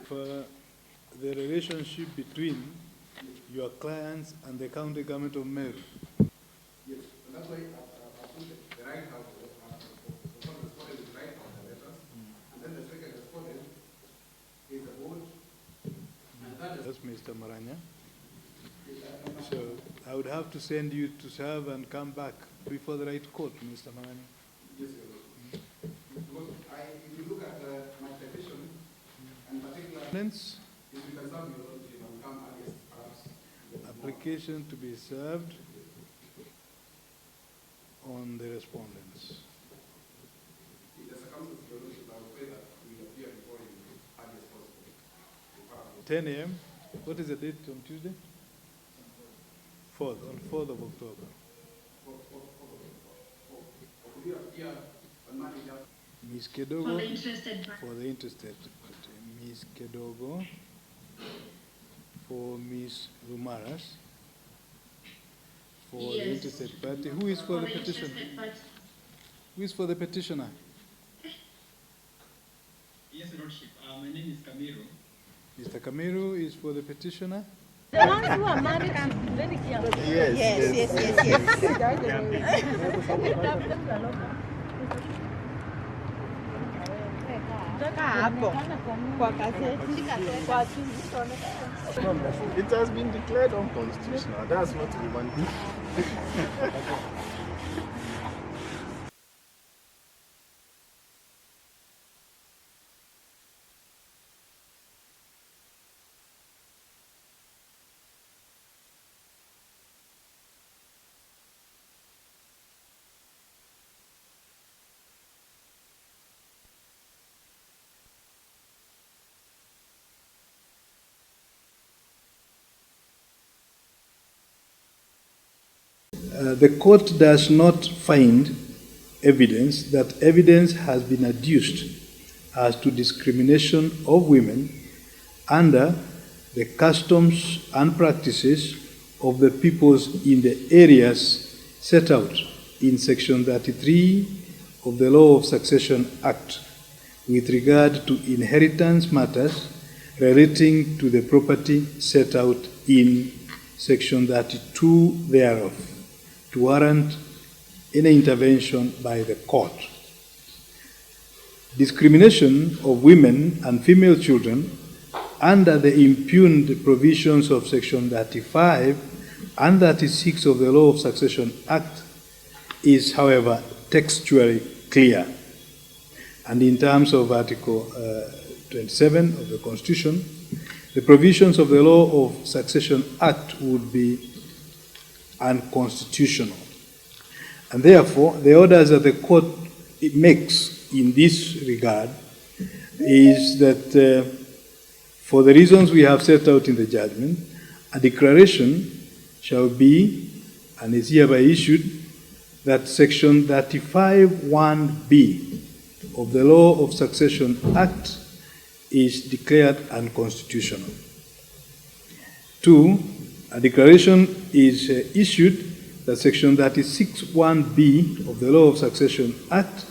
the relationship between your clients and the county government of Meru. Yes, and that's why I put the right house, the first respondent is right house, the letters, and then the second respondent is the board, and that is... That's Mr. Maranya. So I would have to send you to serve and come back before the right court, Mr. Maranya. Yes, sir. Because if you look at my petition, and particularly, if you can serve me, you can come against perhaps. Application to be served on the respondents. In the circumstances, Your Lordship, I would pray that we appear before you as early as possible. 10 a.m. What is the date on Tuesday? 4th, on 4th of October. Ms. Kedogo, for the interested party. Ms. Kedogo, for Ms. Rumaras, for the interested party. Who is for the petition? Who is for the petitioner? Yes, Your Lordship. My name is Kamiru. Mr. Kamiru is for the petitioner. The ones who are married should be very careful. It has been declared unconstitutional. That's what we want. The court does not find evidence that evidence has been adduced as to discrimination of women under the customs and practices of the peoples in the areas set out in Section 33 of the Law of Succession Act with regard to inheritance matters relating to the property set out in Section 32 thereof, to warrant any intervention by the court. Discrimination of women and female children under the impugned provisions of Section 35 and 36 of the Law of Succession Act is, however, textually clear. And in terms of Article 27 of the Constitution, the provisions of the Law of Succession Act would be unconstitutional. And therefore, the orders that the court makes in this regard is that for the reasons we have set out in the judgment, a declaration shall be and is hereby issued that Section 35(1)(b) of the Law of Succession Act is declared unconstitutional. 2, a declaration is issued that Section 36(1)(b) of the Law of Succession Act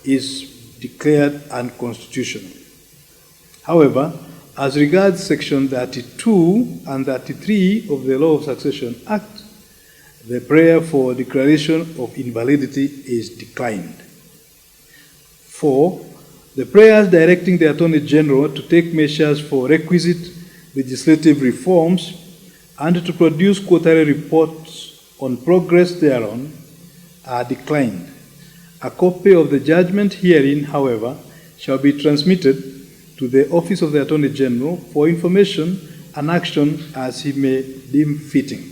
is declared unconstitutional. However, as regards Section 32 and 33 of the Law of Succession Act, the prayer for declaration of invalidity is declined. 4, the prayers directing the Attorney General to take measures for requisite legislative reforms and to produce quarterly reports on progress thereon are declined. A copy of the judgment herein, however, shall be transmitted to the Office of the Attorney General for information and action as he may deem fitting.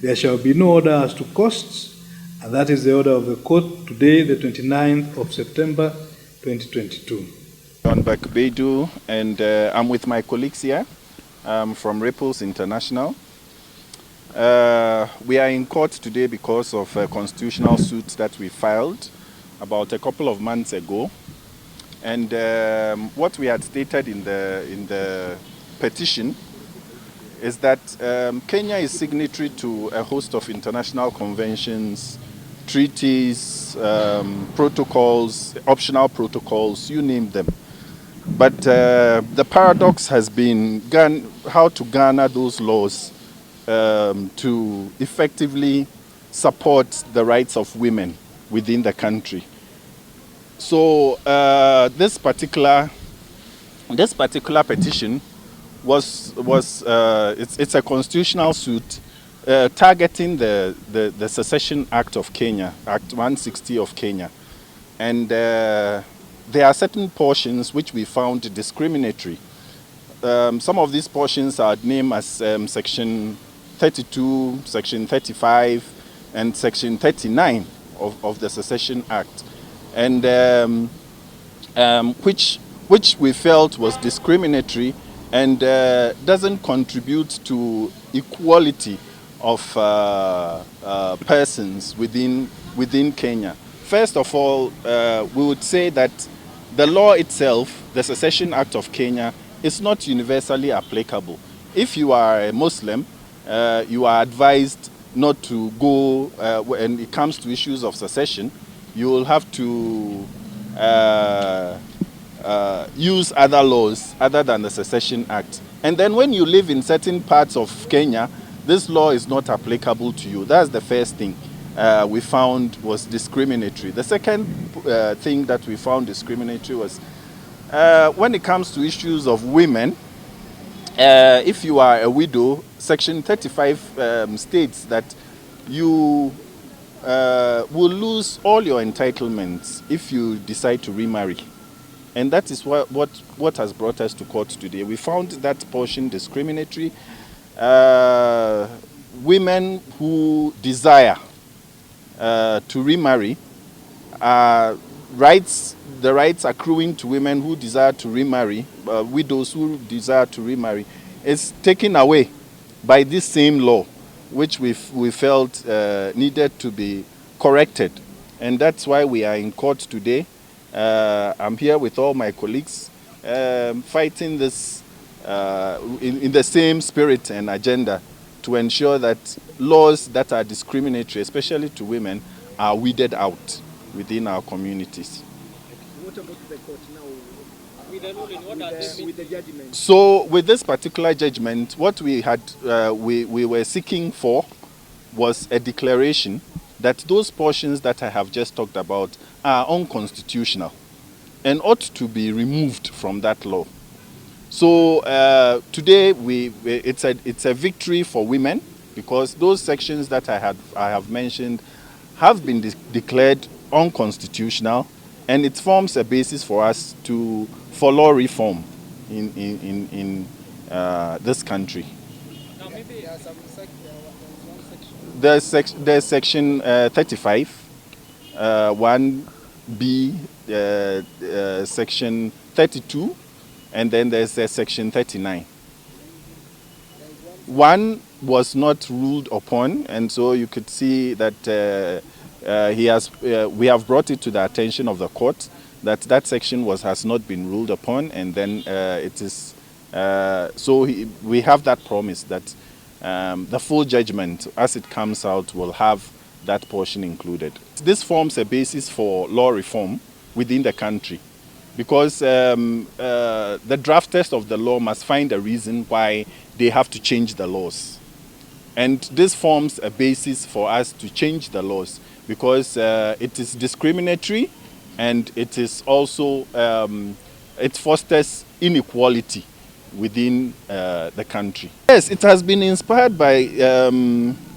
There shall be no order as to costs, and that is the order of the court today, the 29th of September, 2022. John Bakbedu, and I'm with my colleagues here from Ripples International. We are in court today because of a constitutional suit that we filed about a couple of months ago. And what we had stated in the petition is that Kenya is signatory to a host of international conventions, treaties, protocols, optional protocols, you name them, But the paradox has been how to garner those laws to effectively support the rights of women within the country. So this particular petition it's a constitutional suit targeting the Secession Act of Kenya, Act 160 of Kenya, and there are certain portions which we found discriminatory. Some of these portions are named as Section 32, Section 35, and Section 39 of the Secession Act, and which we felt was discriminatory and doesn't contribute to equality of persons within Kenya. First of all, we would say that the law itself, the Secession Act of Kenya, is not universally applicable. If you are a Muslim, you are advised not to go, when it comes to issues of secession, you will have to use other laws other than the Secession Act. And then when you live in certain parts of Kenya, this law is not applicable to you. That's the first thing we found was discriminatory. The second thing that we found discriminatory was when it comes to issues of women, if you are a widow, Section 35 states that you will lose all your entitlements if you decide to remarry. And that is what has brought us to court today. We found that portion discriminatory. Women who desire to remarry, the rights accruing to women who desire to remarry, widows who desire to remarry, is taken away by this same law, which we felt needed to be corrected. And that's why we are in court today. I'm here with all my colleagues fighting this in the same spirit and agenda to ensure that laws that are discriminatory, especially to women, are weeded out within our communities. What about the court now? With the judgment? So with this particular judgment, what we had we were seeking for was a declaration that those portions that I have just talked about are unconstitutional and ought to be removed from that law. So today it's a victory for women, because those sections that I have mentioned have been declared unconstitutional, and it forms a basis for us for law reform in this country. Now maybe some There's section 35, 1B, section 32, and then there's section 39. One was not ruled upon, and so you could see that we have brought it to the attention of the court that section has not been ruled upon, and then it is we have that promise that the full judgment, as it comes out, will have that portion included. This forms a basis for law reform within the country, because the drafters of the law must find a reason why they have to change the laws. And this forms a basis for us to change the laws, because it is discriminatory, and it is also, it fosters inequality within the country. Yes, it has been inspired by,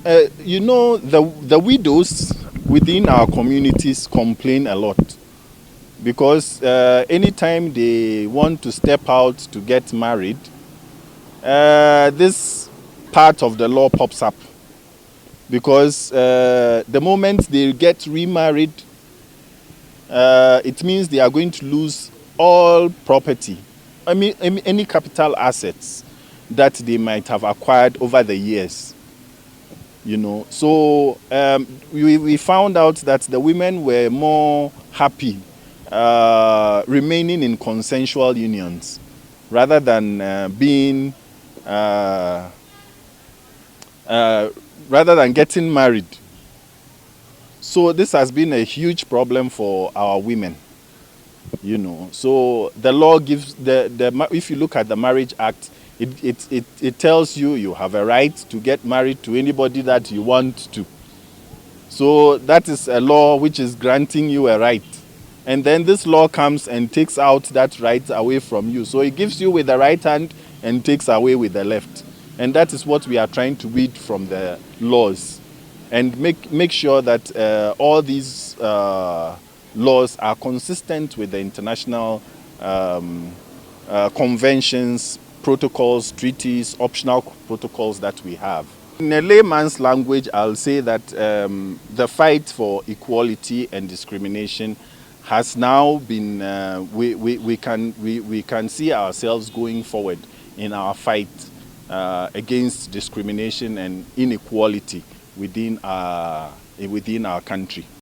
the widows within our communities complain a lot, because anytime they want to step out to get married, this part of the law pops up, because the moment they get remarried, it means they are going to lose all property, any capital assets that they might have acquired over the years. So we found out that the women were more happy remaining in consensual unions rather than rather than getting married. So this has been a huge problem for our women. you know. So the law gives if you look at the Marriage Act, it tells you have a right to get married to anybody that you want to. So that is a law which is granting you a right. And then this law comes and takes out that right away from you. So it gives you with the right hand and takes away with the left. And that is what we are trying to read from the laws. And make sure that all these laws are consistent with the international conventions, protocols, treaties, optional protocols that we have. In a layman's language, I'll say that the fight for equality and discrimination has now been, we can see ourselves going forward in our fight against discrimination and inequality within our country.